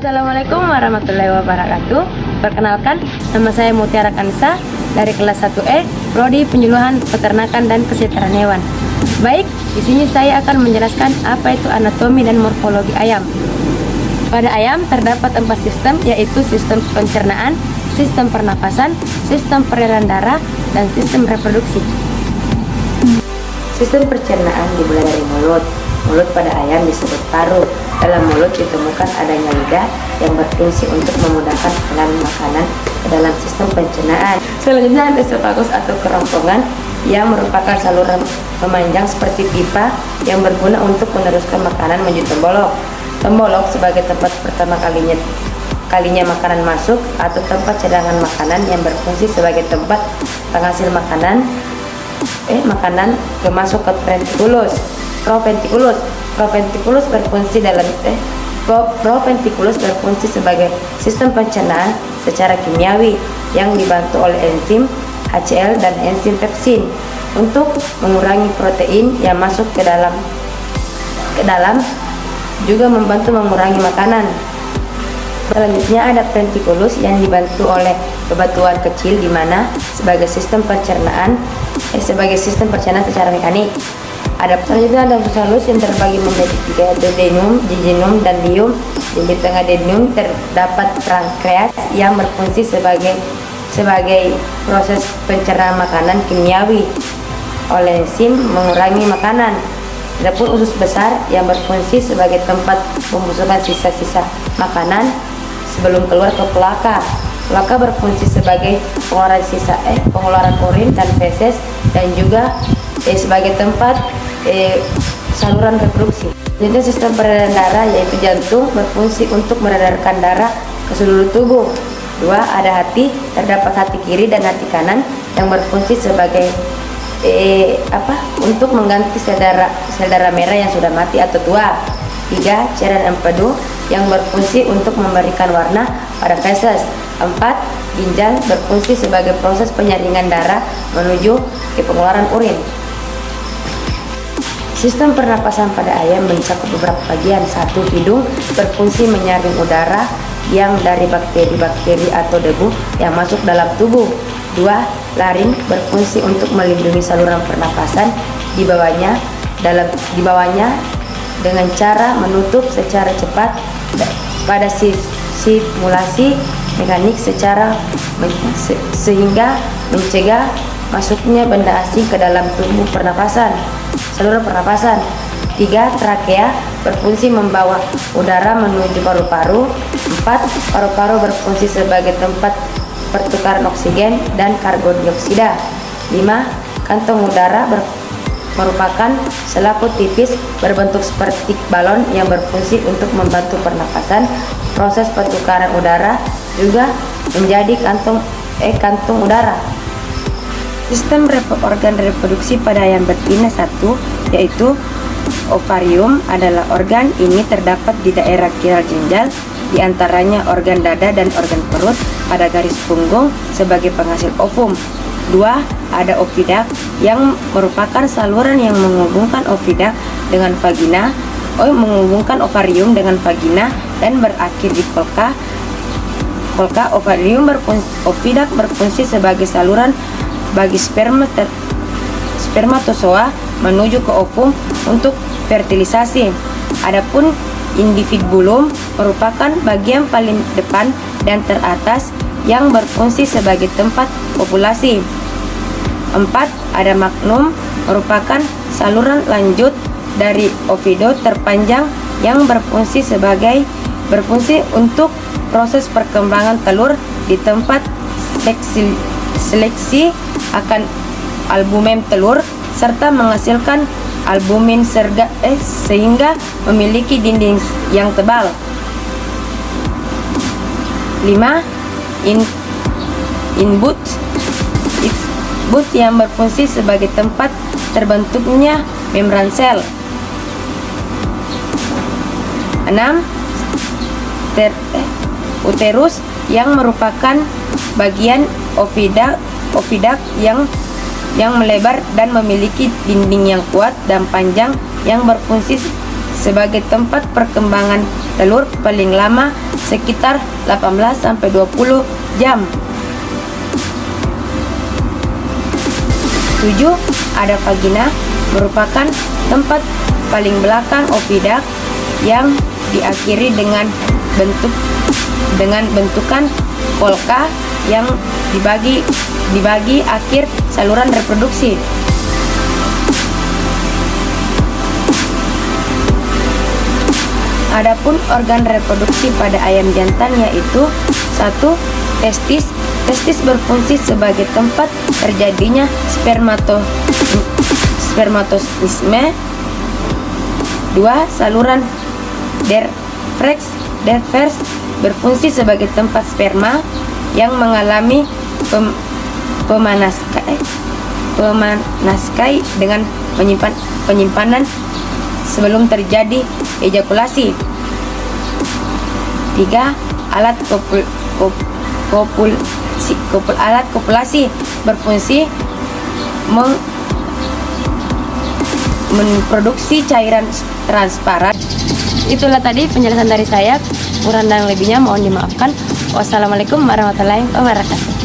Assalamualaikum warahmatullahi wabarakatuh. Perkenalkan, nama saya Mutiara Kansa dari kelas 1E, Prodi Penyuluhan Peternakan dan Kesejahteraan Hewan. Baik, di sini saya akan menjelaskan apa itu anatomi dan morfologi ayam. Pada ayam terdapat 4 sistem, yaitu sistem pencernaan, sistem pernapasan, sistem peredaran darah, dan sistem reproduksi. Sistem pencernaan dimulai dari mulut. Mulut pada ayam disebut paru. Dalam mulut ditemukan adanya lidah yang berfungsi untuk memudahkan pengenalan makanan ke dalam sistem pencernaan. Selanjutnya ada esofagus atau kerongkongan yang merupakan saluran memanjang seperti pipa yang berguna untuk meneruskan makanan menuju tembolok. Tembolok sebagai tempat pertama kalinya makanan masuk atau tempat cadangan makanan yang berfungsi sebagai tempat penghasil makanan masuk ke Proventriculus berfungsi sebagai sistem pencernaan secara kimiawi yang dibantu oleh enzim HCl dan enzim pepsin untuk mengurangi protein yang masuk ke dalam juga membantu mengurangi makanan. Selanjutnya ada ventriculus yang dibantu oleh bebatuan kecil di mana sebagai sistem pencernaan secara mekanik. Selanjutnya ada halus yang terbagi menjadi 3, duodenum, jejunum, dan ileum. Di tengah duodenum terdapat pankreas yang berfungsi sebagai proses pencernaan makanan kimiawi oleh enzim mengurangi makanan. Adapun usus besar yang berfungsi sebagai tempat pembusukan sisa-sisa makanan sebelum keluar ke kloaka. Kloaka berfungsi sebagai pengeluaran urin dan feses dan juga sebagai tempat saluran reproduksi. Jadi sistem peredaran darah yaitu jantung berfungsi untuk meredarkan darah ke seluruh tubuh. 2. Ada hati, terdapat hati kiri dan hati kanan yang berfungsi sebagai untuk mengganti sel darah merah yang sudah mati atau tua. 3. Cairan empedu yang berfungsi untuk memberikan warna pada feses. 4. Ginjal berfungsi sebagai proses penyaringan darah menuju ke pengeluaran urin. Sistem pernapasan pada ayam mencakup beberapa bagian. 1. Hidung berfungsi menyaring udara yang dari bakteri-bakteri atau debu yang masuk dalam tubuh. 2. Laring berfungsi untuk melindungi saluran pernapasan di bawahnya dengan cara menutup secara cepat pada simulasi mekanik sehingga mencegah masuknya benda asing ke dalam tubuh saluran pernapasan. 3. Trakea berfungsi membawa udara menuju paru-paru. 4. Paru-paru berfungsi sebagai tempat pertukaran oksigen dan karbon dioksida. 5. Kantong udara merupakan selaput tipis berbentuk seperti balon yang berfungsi untuk membantu pernapasan. Proses pertukaran udara juga menjadi kantung udara. Sistem organ reproduksi pada ayam betina. 1. Yaitu ovarium adalah organ ini terdapat di daerah kiral ginjal, di antaranya organ dada dan organ perut pada garis punggung sebagai penghasil ovum. 2. Ada oviduct yang merupakan saluran yang menghubungkan oviduct dengan vagina, menghubungkan ovarium dengan vagina dan berakhir di kolka. Oviduct berfungsi sebagai saluran bagi spermatozoa menuju ke ovum untuk fertilisasi. Adapun individuum merupakan bagian paling depan dan teratas yang berfungsi sebagai tempat populasi. 4. Ada magnum merupakan saluran lanjut dari oviduct terpanjang yang berfungsi untuk proses perkembangan telur di tempat seleksi akan albumen telur serta menghasilkan albumin sehingga memiliki dinding yang tebal. 5. Inbut yang berfungsi sebagai tempat terbentuknya membran sel. 6. Uterus yang merupakan bagian oviduct yang melebar dan memiliki dinding yang kuat dan panjang yang berfungsi sebagai tempat perkembangan telur paling lama sekitar 18-20 jam. 7. Ada vagina, merupakan tempat paling belakang oviduct yang diakhiri dengan bentukan polka yang dibagi akhir saluran reproduksi. Adapun organ reproduksi pada ayam jantan yaitu 1. Testis. Testis berfungsi sebagai tempat terjadinya spermatozoisme. 2. Saluran Dervers berfungsi sebagai tempat sperma yang mengalami pemanaskai dengan penyimpanan sebelum terjadi ejakulasi. 3. Alat kopulasi berfungsi memproduksi cairan transparan. Itulah tadi penjelasan dari saya. Kurang dan lebihnya mohon dimaafkan. Wassalamualaikum warahmatullahi wabarakatuh.